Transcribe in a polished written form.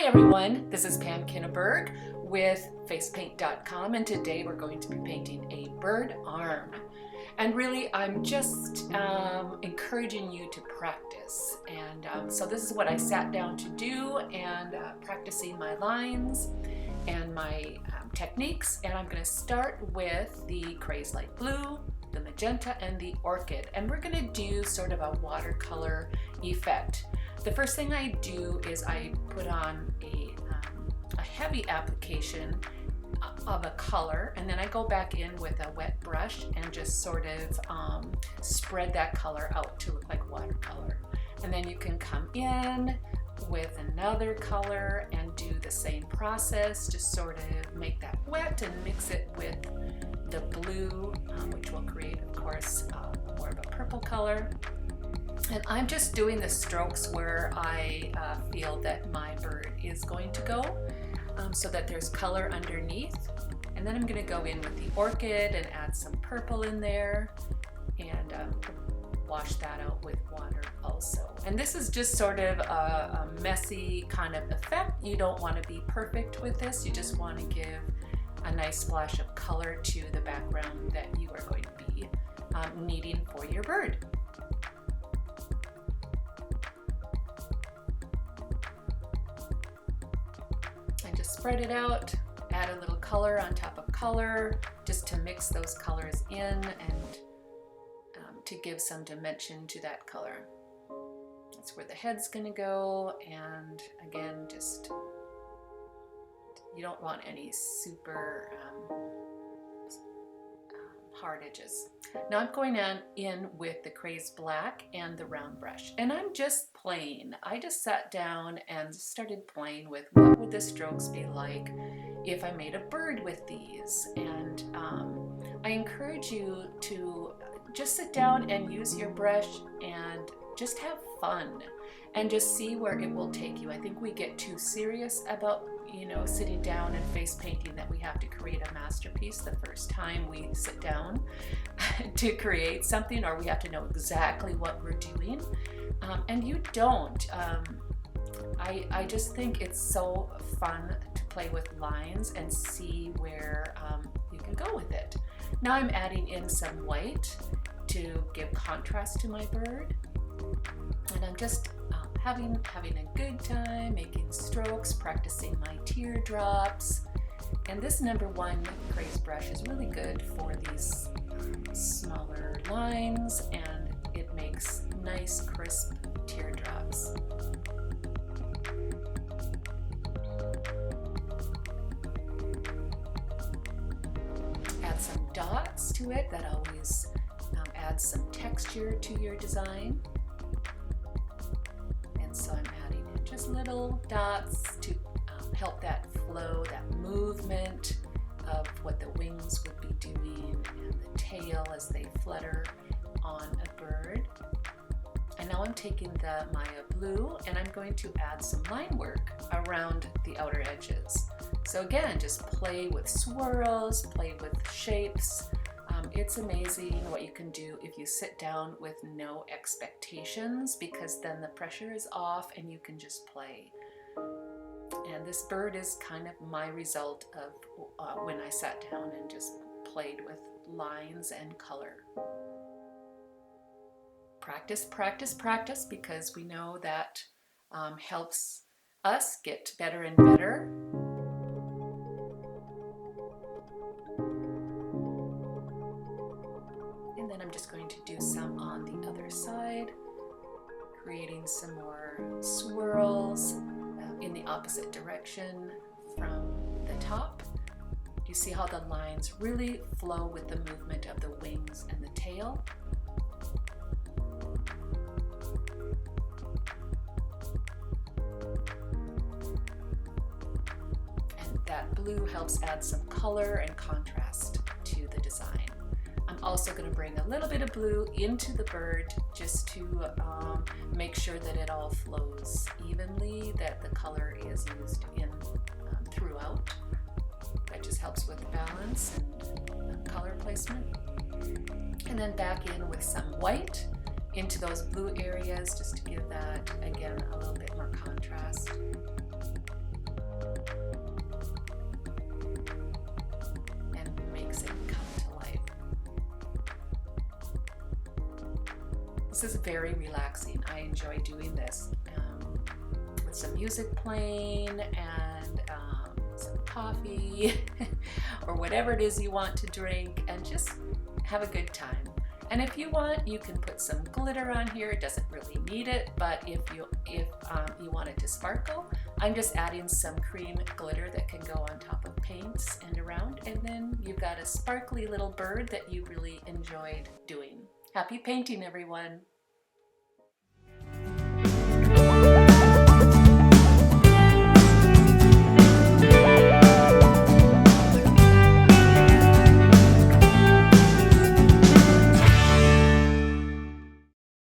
everyone, this is Pam Kinneberg with facepaint.com, and today we're going to be painting a bird arm. And really, I'm just encouraging you to practice. And so this is what I sat down to do, and practicing my lines and my techniques. And I'm going to start with the Craze Light Blue, the magenta, and the orchid. And we're going to do sort of a watercolor effect. The first thing I do is I put on a heavy application of a color, and then I go back in with a wet brush and just sort of spread that color out to look like watercolor. And then you can come in with another color and do the same process, just sort of make that wet and mix it with the blue, which will create, of course, more of a purple color. And I'm just doing the strokes where I feel that my bird is going to go, so that there's color underneath. And then I'm going to go in with the orchid and add some purple in there and wash that out with water also. And this is just sort of a messy kind of effect. You don't want to be perfect with this. You just want to give a nice splash of color to the background that you are going to be needing for your bird. Spread it out, add a little color on top of color, just to mix those colors in and to give some dimension to that color. That's where the head's going to go, and again, just you don't want any super hard edges. Now I'm going in with the Craze Black and the round brush, and I'm just playing. I just sat down and started playing with what would the strokes be like if I made a bird with these. And I encourage you to just sit down and use your brush and just have fun and just see where it will take you. I think we get too serious about sitting down and face painting, that we have to create a masterpiece the first time we sit down to create something, or we have to know exactly what we're doing. And you don't. I just think it's so fun to play with lines and see where you can go with it. Now I'm adding in some white to give contrast to my bird. And I'm just having a good time, making strokes, practicing my teardrops. And this #1 Craze brush is really good for these smaller lines, and it makes nice, crisp teardrops. Add some dots to it. That always adds some texture to your design. So I'm adding in just little dots to help that flow, that movement of what the wings would be doing and the tail as they flutter on a bird. And now I'm taking the Maya Blue and I'm going to add some line work around the outer edges. So again, just play with swirls, play with shapes. It's amazing what you can do if you sit down with no expectations, because then the pressure is off and you can just play. And this bird is kind of my result of when I sat down and just played with lines and color. Practice, practice, practice, because we know that helps us get better and better. And then I'm just going to do some on the other side, creating some more swirls in the opposite direction from the top. Do you see how the lines really flow with the movement of the wings and the tail? And that blue helps add some color and contrast to the design. I'm also going to bring a little bit of blue into the bird just to make sure that it all flows evenly, that the color is used in throughout. That just helps with balance and color placement. And then back in with some white into those blue areas just to give that, again, a little bit more contrast. relaxing come to life. This is very relaxing. I enjoy doing this with some music playing and some coffee or whatever it is you want to drink, and just have a good time. And if you want, you can put some glitter on here. It doesn't really need it, but if you want it to sparkle, I'm just adding some cream glitter that can go on top of paints and around, and then you've got a sparkly little bird that you really enjoyed doing. Happy painting, everyone!